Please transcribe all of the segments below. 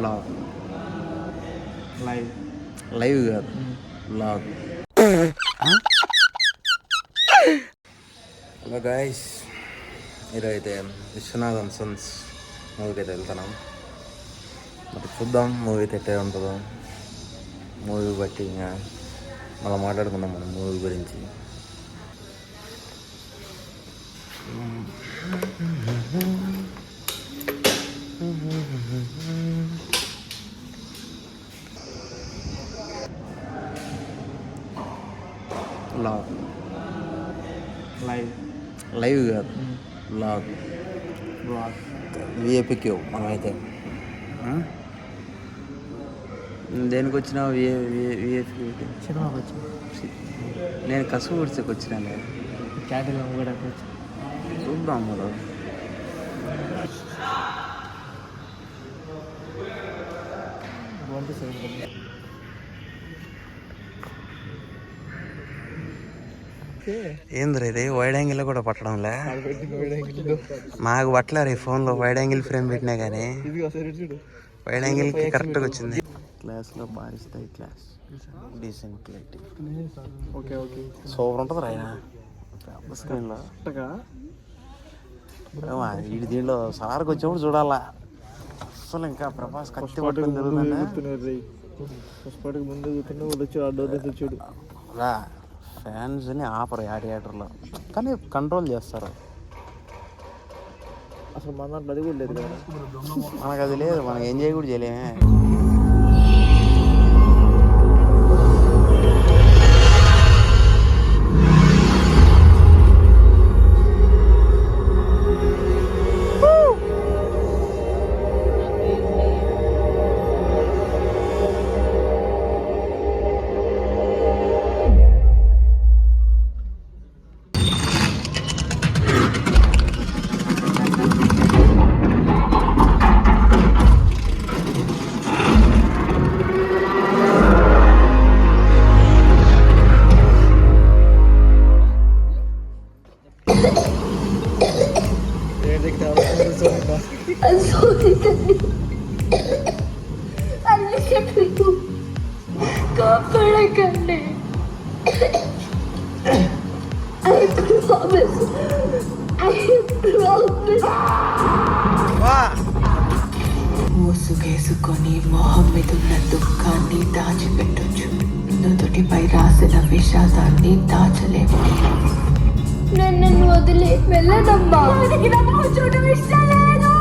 Log live live కాదు log. Hello guys, ఈరోజు అయితే విశ్వనాథన్ సన్స్ మూవీకి అయితే వెళ్తున్నాం. మరి చూద్దాం మూవీ అయితే ఎట్టే ఉంటుందో. మూవీ బట్టి ఇంకా మళ్ళీ మాట్లాడుకుందాం మనం మూవీ గురించి. లాగ్ లైవ్ లైవ్ కాదు లాగ్ బ్లాగ్ విఏపిక్యూ. మనమైతే దేనికి వచ్చినా విఏపిక్యూకి సినిమాకి వచ్చి నేను కసువు గుడిసెకి వచ్చినాను. క్యాటిల్ అమ్మడానికి వచ్చి చూద్దాం మనం. ఏంద్ర ఇది వైడ్ యాంగిల్ కూడా పట్టడంలే. నాకు పట్టలేరు ఈ ఫోన్లో వైడ్ యాంగిల్ ఫ్రేమ్ పెట్టినా కానీ వైడ్ యాంగిల్ కరెక్ట్గా వచ్చింది. క్లాస్లో బారిస్తాయి class decent clarity okay okay super ఉంటుంది రాయన స్క్రీన్లో. వీడి దీంట్లో సార్కి వచ్చినప్పుడు చూడాలా. అసలు ఇంకా ప్రభాస్ కత్తి పట్టుకొని తిరుగుతుంది. ముందు చూడు రా ఫ్యాన్స్ని ఆపరు ఆ థియేటర్లో, కానీ కంట్రోల్ చేస్తారు. అసలు మన దాంట్లో అది కూడా లేదు కదా. మనకు అది లేదు, మనం ఎంజాయ్ కూడా చేయలేమే. I'm sorry, Daddy. I'll listen to you. కాపాడకండి. I promise. మోసుగేసుకొని మొహం మీద ఉన్న దుఃఖాన్ని దాచిపెట్టొచ్చు, నుదుటిపై రాసిన విషాదాన్ని దాచలేము. నన్ను వదిలి వెళ్ళదమ్మా. చూడటం ఇష్టం లేదు.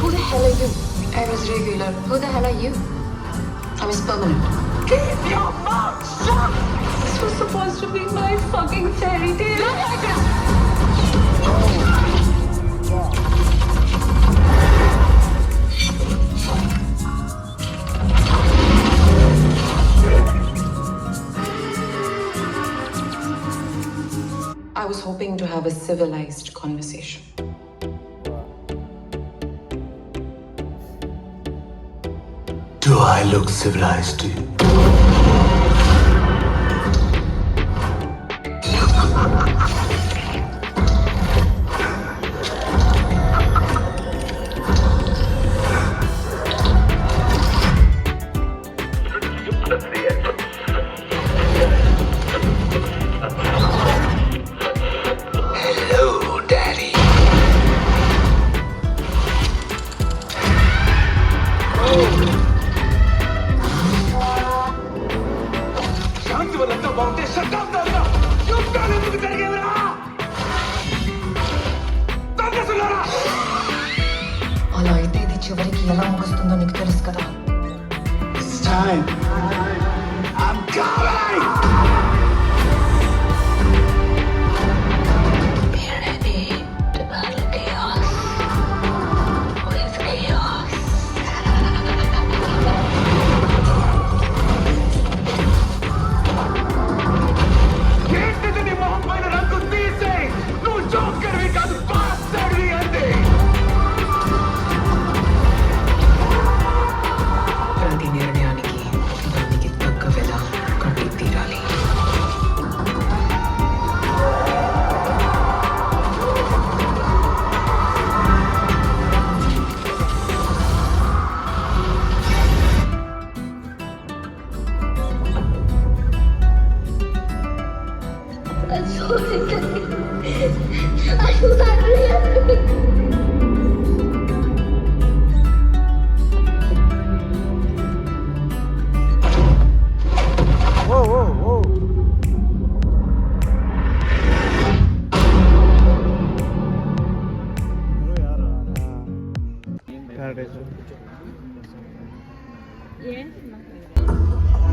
Who the hell are you? I was regular. Who the hell are you? I was permanent. Keep your mouth shut! This was supposed to be my fucking fairy tale. I was hoping to have a civilized conversation. Do I look civilized to you? Hello, Daddy. అలా అయితే ఇది చివరికి ఎలా ముగుస్తుందో నీకు తెలుసు కదా. It's time. I'm coming! Be ready to battle chaos with chaos. ఏంటిది నీ మొహం పైన రంగు తీసేయ్. నువ్వు జోకర్వి కాదు, బాస్టర్వి అంతే. ప్రతి నిర్ణయానికి దానికి తగ్గ వెల కట్టి తీరాలి. sorry, Daddy. I'm really ఓ ఓ ఓ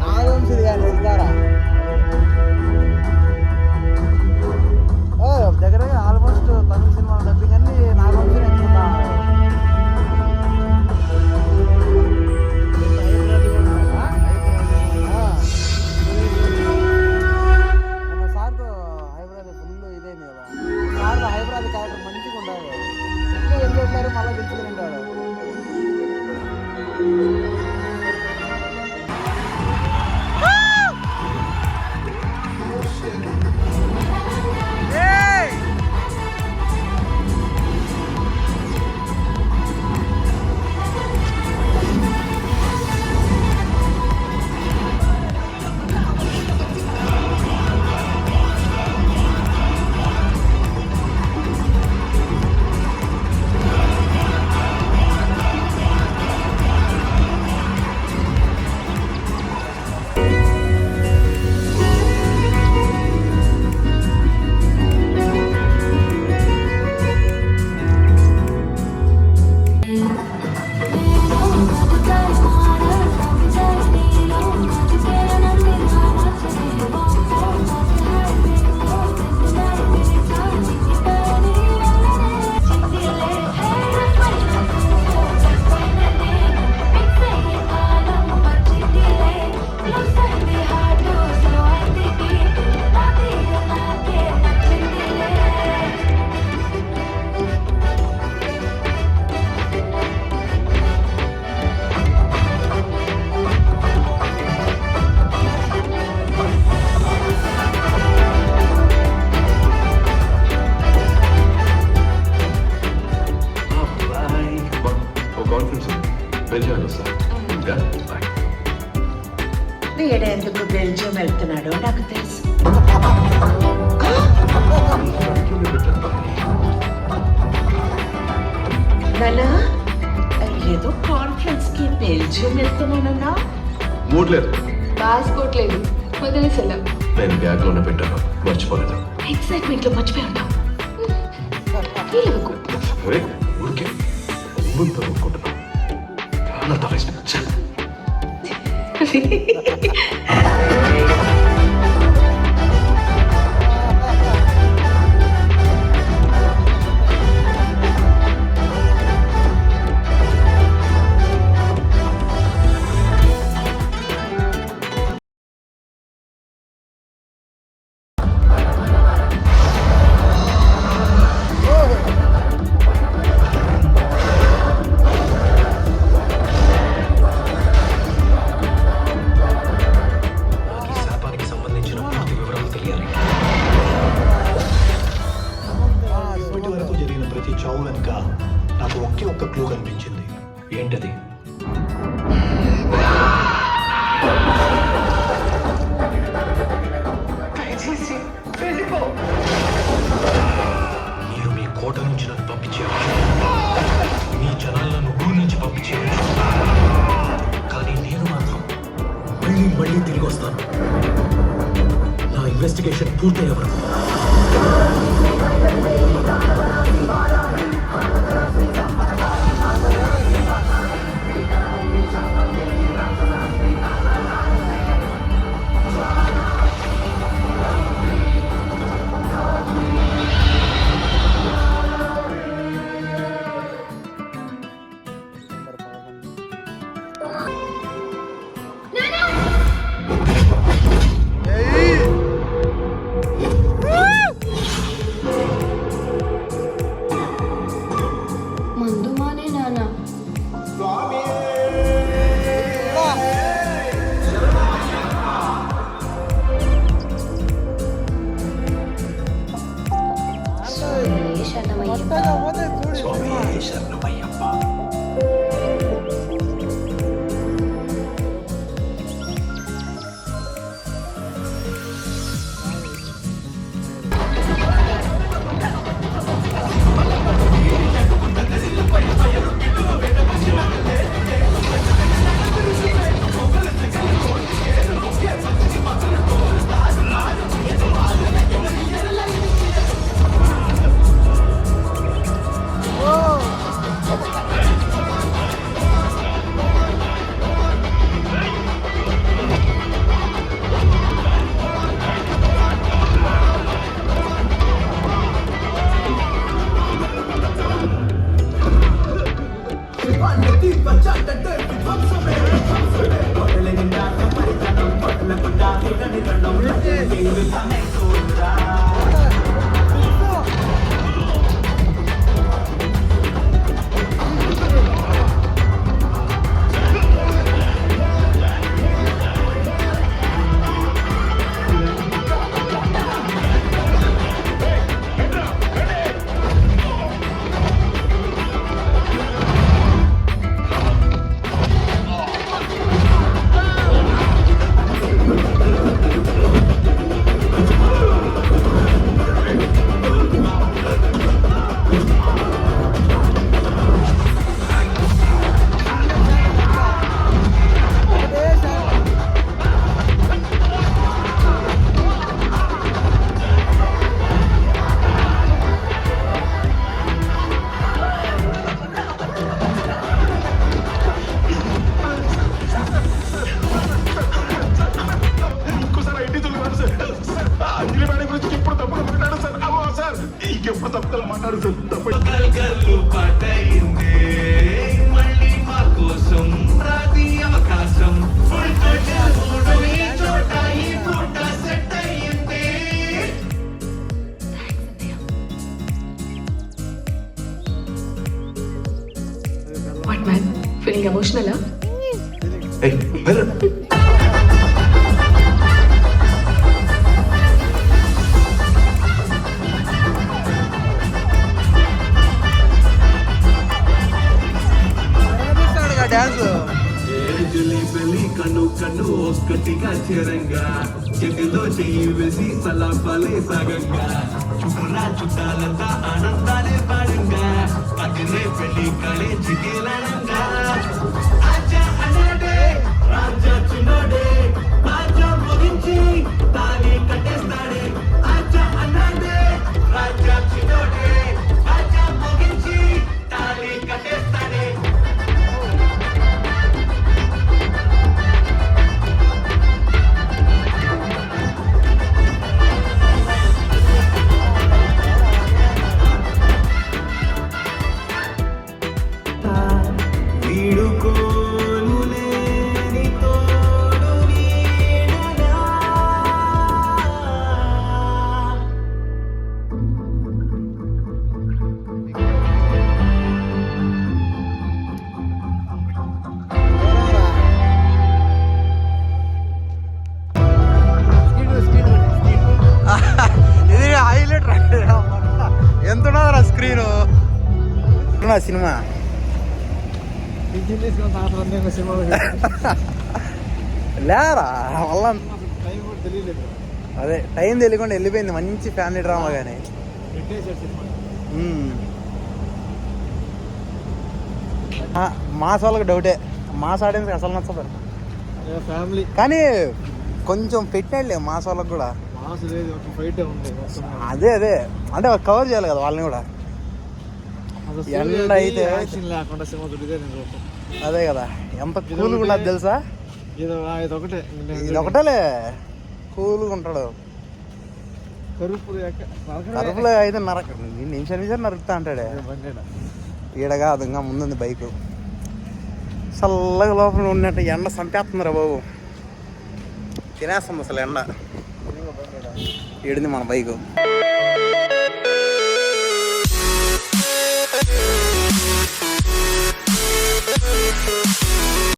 నాగవంశీ గారి సితారా దగ్గర ఆల్మోస్ట్ తమిళ సినిమా డబ్బింగ్ అన్ని నాగవంశీ నేర్చుకున్నా మన సార్తో హైదరాబాద్ ఫుల్ ఇదేంది కదా సార్తో హైదరాబాద్ క్యారెక్టర్ మంచిగా ఉండాలి ఎట్లా వెళ్ళారు మళ్ళీ గెలుచుకుని ఉంటాడు వీడెందుకు బెల్జియం వెళ్తున్నాడో నాకు తెలుసు. నానా ఏదో కాన్ఫరెన్స్ కి బెల్జియం వెళ్తున్నానన్నా. మూడ్ లేదు, పాస్పోర్ట్ లేదు, వదిలేసి వెళ్ళాం. నేను బ్యాగ్ లోనే పెట్టాను, మర్చిపోలేదు. ఎక్సైట్మెంట్ లో మర్చిపోయి ఉంటాం. ఊరికే ముందు అనుకుంటున్నాను. చాలా తలైన చావు వెనుక నాకు ఒకే ఒక్క క్లూ కనిపించింది. ఏంటది? మీరు మీ కోట నుంచి నన్ను పంపించేయచ్చు, మీ జనాలను ఊరి నుంచి పంపించేయచ్చు, కానీ నేను మాత్రం మళ్ళీ తిరిగి వస్తాను. నా ఇన్వెస్టిగేషన్ పూర్తయ్యే వరకు. ఇంకెప్పుడు తప్పుకోవాలన్నారు సార్ తప్ప గల్గల్లు పాటయిందే మళ్ళీ మా కోసం రాది అవకాశం ఈ చోట ఈ పూట సెట్ అయ్యింది. What man? Feeling emotional, huh? Dance పెళ్లి కన్ను కన్ను ఒక్కటిగా చేరంగా చెట్టులో చెయ్యి వేసి సలాపాలే సాగంగా చుట్టూరా చుట్టాలంతా ఆనందాలే పాడంగా అతనే పెళ్లి కళే చిటిలాడంగా ఆచా అన్నాడే రాజా చిన్నోడే రాజా ముగించి తాళి కట్టేస్తాడే ఆచా అన్నాడే రాజా చిన్నోడే రాజా ముగించి తాళి కట్టేస్తాడే. ఇది హైలైట్ ఎంత ఉన్నదిరా స్క్రీన్ సినిమా లేరా వల్ల అదే టైం తెలియకుండా వెళ్ళిపోయింది. మంచి ఫ్యామిలీ డ్రామా కానీ మాస్ వాళ్ళకి డౌటే, మాస్ ఆడియన్స్ అసలు నచ్చదు ఫ్యామిలీ కానీ కొంచెం పెట్టాడులే మాస్ వాళ్ళకి కూడా. ఫైట్ ఉంది అదే అంటే కవర్ చేయాలి కదా వాళ్ళని కూడా. ఎండ అయితే లేకుండా సినిమా చూడితే నేను చూస్తాను. అదే కదా ఎంత కూల్గా ఉన్నది తెలుసా. ఇదొకటే ఇదొకటేలే కూల్గా ఉంటాడు. కరుపులో అయితే నిమిషం నరుకుతా అంటాడే. ఈడగా అదంగా ముందుంది బైక్ చల్లగా లోపల ఉన్నట్టు ఎండ చంపేస్తుందిరా బాబు. తినేస్తుంది అసలు ఎండ. ఈడింది మన బైకు.